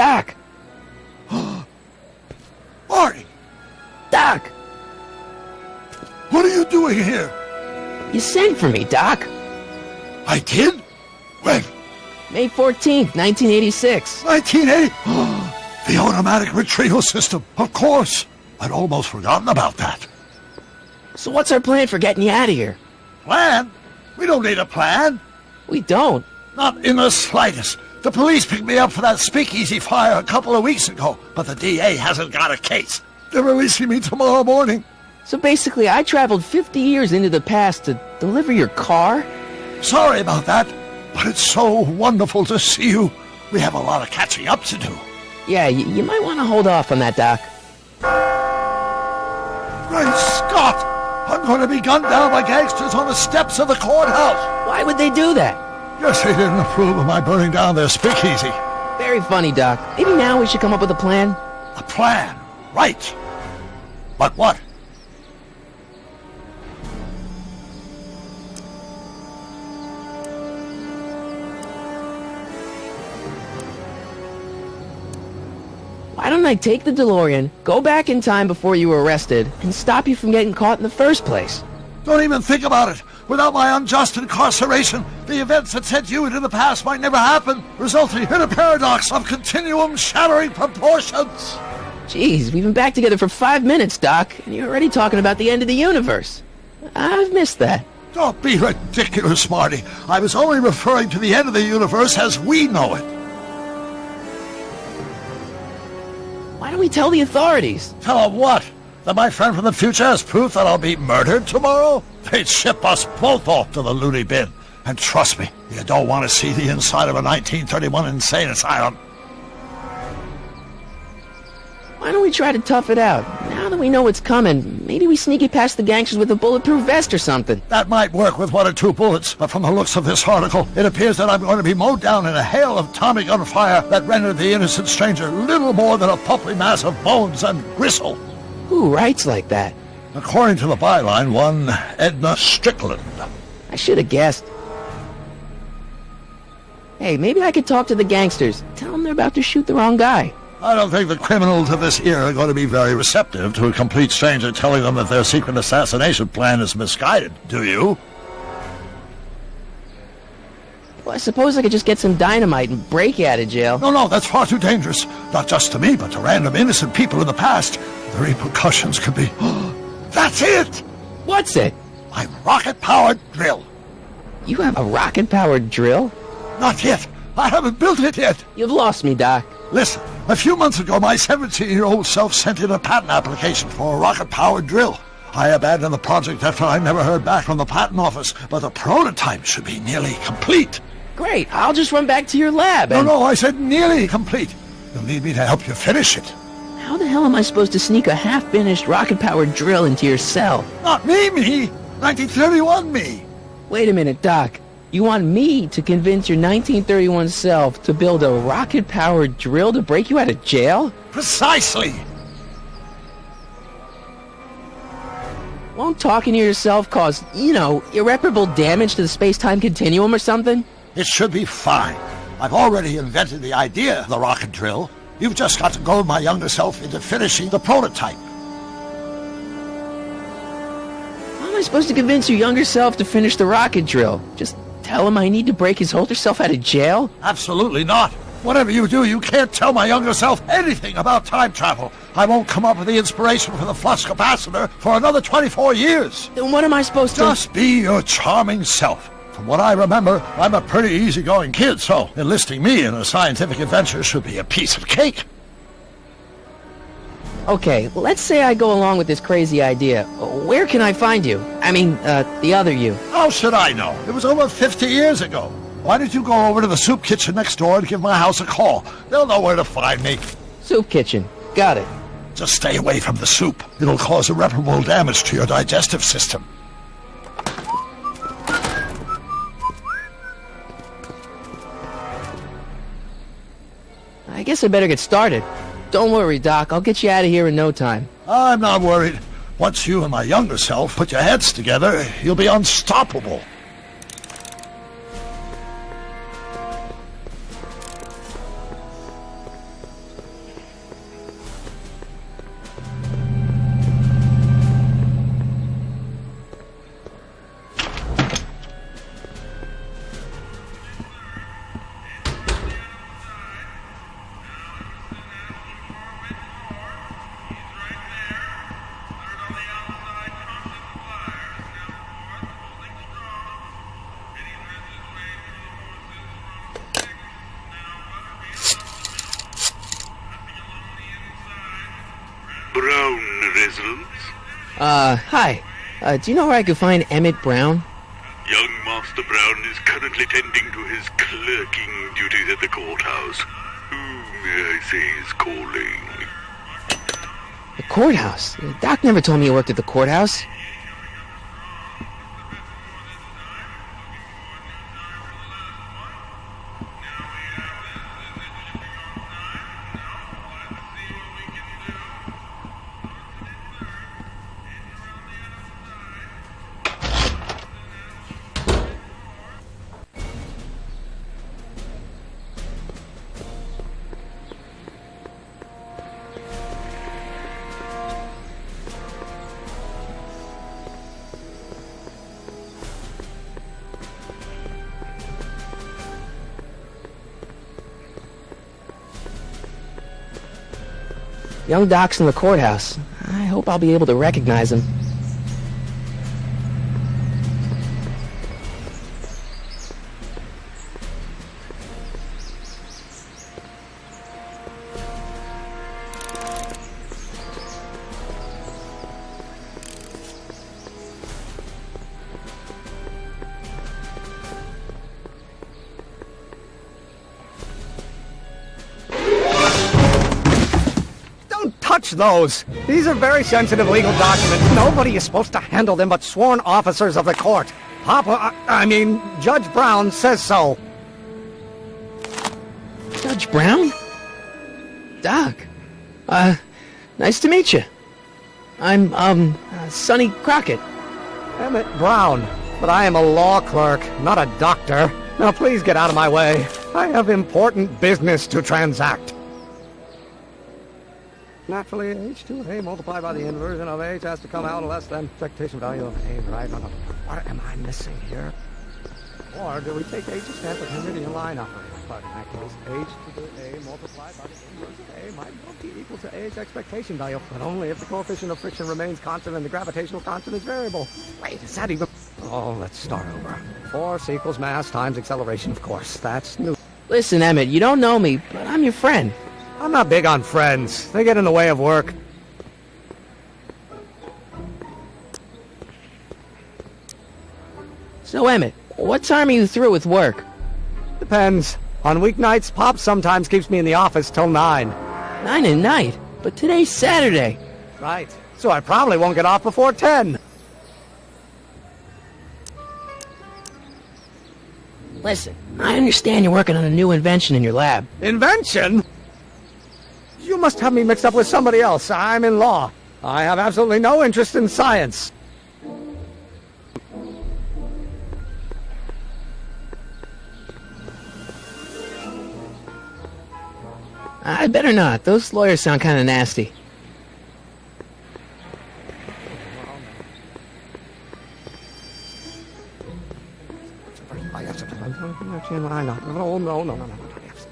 Doc! Marty! Doc! What are you doing here? You sent for me, Doc. I did? When? May 14th, 1986. 1980? The automatic retrieval system. Of course. I'd almost forgotten about that. So what's our plan for getting you out of here? Plan? We don't need a plan. We don't. Not in the slightest. The police picked me up for that speakeasy fire a couple of weeks ago, but the DA hasn't got a case. They're releasing me tomorrow morning. So basically, I traveled 50 years into the past to deliver your car? Sorry about that, but it's so wonderful to see you. We have a lot of catching up to do. Yeah, you might want to hold off on that, Doc. Great Scott! I'm going to be gunned down by gangsters on the steps of the courthouse. Why would they do that? Guess they didn't approve of my burning down their speakeasy. Very funny, Doc. Maybe now we should come up with a plan? A plan? Right. But what? Why don't I take the DeLorean, go back in time before you were arrested, and stop you from getting caught in the first place? Don't even think about it. Without my unjust incarceration, the events that sent you into the past might never happen, resulting in a paradox of continuum-shattering proportions. Jeez, we've been back together for 5 minutes, Doc, and you're already talking about the end of the universe. I've missed that. Don't be ridiculous, Marty. I was only referring to the end of the universe as we know it. Why don't we tell the authorities? Tell them what? That my friend from the future has proof that I'll be murdered tomorrow? They'd ship us both off to the loony bin. And trust me, you don't want to see the inside of a 1931 insane asylum. Why don't we try to tough it out? Now that we know what's coming, maybe we sneak it past the gangsters with a bulletproof vest or something. That might work with 1 or 2 bullets, but from the looks of this article, it appears that I'm going to be mowed down in a hail of Tommy gun fire that rendered the innocent stranger little more than a pulpy mass of bones and gristle. Who writes like that? According to the byline, one Edna Strickland. I should have guessed. Hey, maybe I could talk to the gangsters. Tell them they're about to shoot the wrong guy. I don't think the criminals of this era are going to be very receptive to a complete stranger telling them that their secret assassination plan is misguided, do you? Well, I suppose I could just get some dynamite and break you out of jail. No, that's far too dangerous. Not just to me, but to random innocent people in the past. The repercussions could be... That's it! What's it? My rocket-powered drill. You have a rocket-powered drill? Not yet. I haven't built it yet. You've lost me, Doc. Listen, a few months ago, my 17-year-old self sent in a patent application for a rocket-powered drill. I abandoned the project after I never heard back from the patent office, but the prototype should be nearly complete. Great, I'll just run back to your lab and... No, I said nearly complete. You'll need me to help you finish it. How the hell am I supposed to sneak a half-finished rocket-powered drill into your cell? Not me! 1931 me! Wait a minute, Doc. You want me to convince your 1931 self to build a rocket-powered drill to break you out of jail? Precisely! Won't talking to yourself cause, irreparable damage to the space-time continuum or something? It should be fine. I've already invented the idea of the rocket drill. You've just got to goad my younger self into finishing the prototype. How am I supposed to convince your younger self to finish the rocket drill? Just tell him I need to break his older self out of jail? Absolutely not. Whatever you do, you can't tell my younger self anything about time travel. I won't come up with the inspiration for the flux capacitor for another 24 years. Then what am I supposed to... Just be your charming self. From what I remember, I'm a pretty easygoing kid, so enlisting me in a scientific adventure should be a piece of cake. Okay, let's say I go along with this crazy idea. Where can I find you? I mean, the other you. How should I know? It was over 50 years ago. Why don't you go over to the soup kitchen next door and give my house a call? They'll know where to find me. Soup kitchen. Got it. Just stay away from the soup. It'll cause irreparable damage to your digestive system. I guess I better get started. Don't worry, Doc. I'll get you out of here in no time. I'm not worried. Once you and my younger self put your heads together, you'll be unstoppable. Brown residence? Hi. Do you know where I could find Emmett Brown? Young Master Brown is currently tending to his clerking duties at the courthouse. Who, may I say, is calling? The courthouse? Doc never told me you worked at the courthouse. Young Doc's in the courthouse. I hope I'll be able to recognize him. Touch those! These are very sensitive legal documents. Nobody is supposed to handle them but sworn officers of the court. Judge Brown says so. Judge Brown? Doc. Nice to meet you. I'm, Sonny Crockett. Emmett Brown. But I am a law clerk, not a doctor. Now please get out of my way. I have important business to transact. Naturally, H2A multiplied by the inversion of H has to come out less than expectation value of A, right? What am I missing here? Or do we take H as stand for Henridian line operator? But in that case, H to the A multiplied by the inverse of A might well be equal to A's expectation value, but only if the coefficient of friction remains constant and the gravitational constant is variable. Wait, is that even... Oh, let's start over. Force equals mass times acceleration, of course. That's new. Listen, Emmett, you don't know me, but I'm your friend. I'm not big on friends. They get in the way of work. So, Emmett, what time are you through with work? Depends. On weeknights, Pop sometimes keeps me in the office till 9. 9 at night? But today's Saturday. Right. So I probably won't get off before 10. Listen, I understand you're working on a new invention in your lab. Invention? You must have me mixed up with somebody else. I'm in law. I have absolutely no interest in science. I'd better not. Those lawyers sound kind of nasty.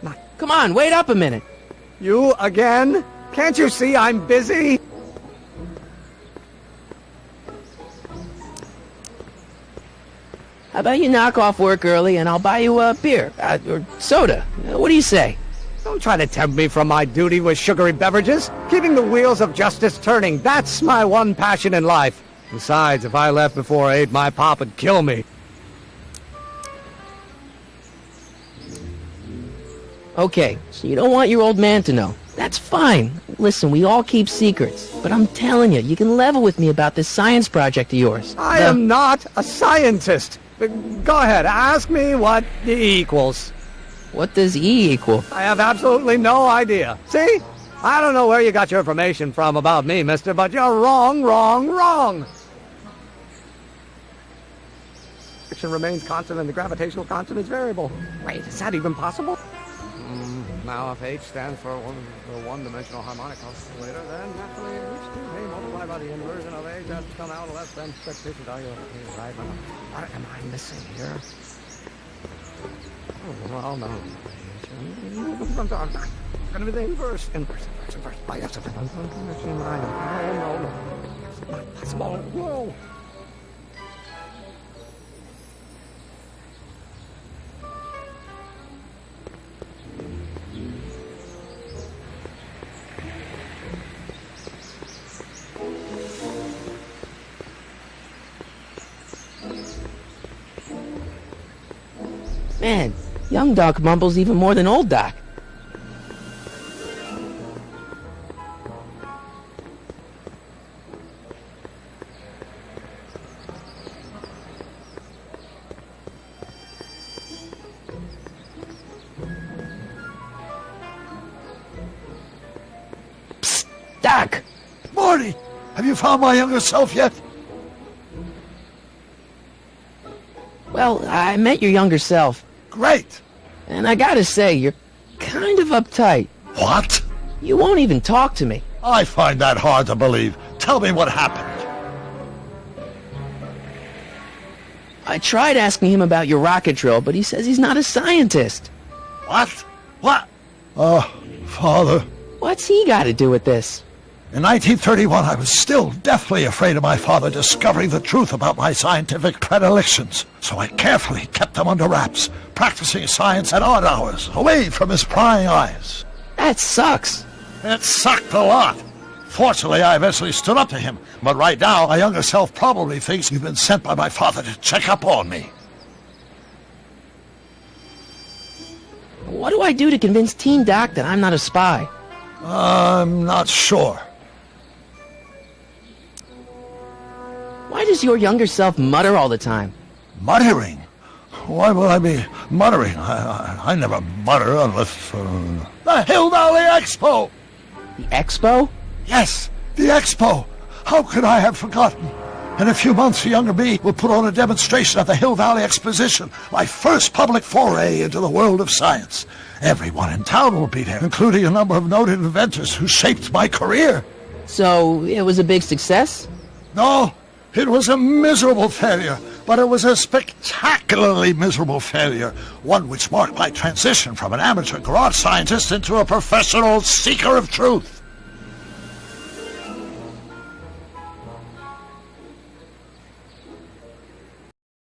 No. Come on, wait up a minute. You again? Can't you see I'm busy? How about you knock off work early and I'll buy you a beer, or soda. What do you say? Don't try to tempt me from my duty with sugary beverages. Keeping the wheels of justice turning, that's my one passion in life. Besides, if I left before 8, my pop would kill me. Okay, so you don't want your old man to know. That's fine. Listen, we all keep secrets. But I'm telling you, you can level with me about this science project of yours. I am not a scientist. Go ahead, ask me what E equals. What does E equal? I have absolutely no idea. See? I don't know where you got your information from about me, mister, but you're wrong. Friction remains constant and the gravitational constant is variable. Wait, is that even possible? Now, if H stands for one-dimensional harmonic oscillator, then naturally H2A multiplied by the inversion of H has to come out less than expectation value of A, right? What am I missing here? Oh, well, no. It's going to be the inverse. No. It's not possible. Whoa. Man, young Doc mumbles even more than old Doc. Psst, Doc! Morty, have you found my younger self yet? Well, I met your younger self, Great. and I gotta say, you're kind of uptight. What? You won't even talk to me. I find that hard to believe. Tell me what happened. I tried asking him about your rocket drill, but he says he's not a scientist. What? What? Father. What's he got to do with this? In 1931, I was still deathly afraid of my father discovering the truth about my scientific predilections, so I carefully kept them under wraps, practicing science at odd hours, away from his prying eyes. That sucks. It sucked a lot. Fortunately, I eventually stood up to him, but right now, my younger self probably thinks you've been sent by my father to check up on me. What do I do to convince Teen Doc that I'm not a spy? I'm not sure. Why does your younger self mutter all the time? Muttering? Why would I be muttering? I never mutter unless... The Hill Valley Expo! The Expo? Yes, the Expo! How could I have forgotten? In a few months, younger me will put on a demonstration at the Hill Valley Exposition, my first public foray into the world of science. Everyone in town will be there, including a number of noted inventors who shaped my career. So, it was a big success? No, it was a miserable failure, but it was a spectacularly miserable failure, one which marked my transition from an amateur garage scientist into a professional seeker of truth.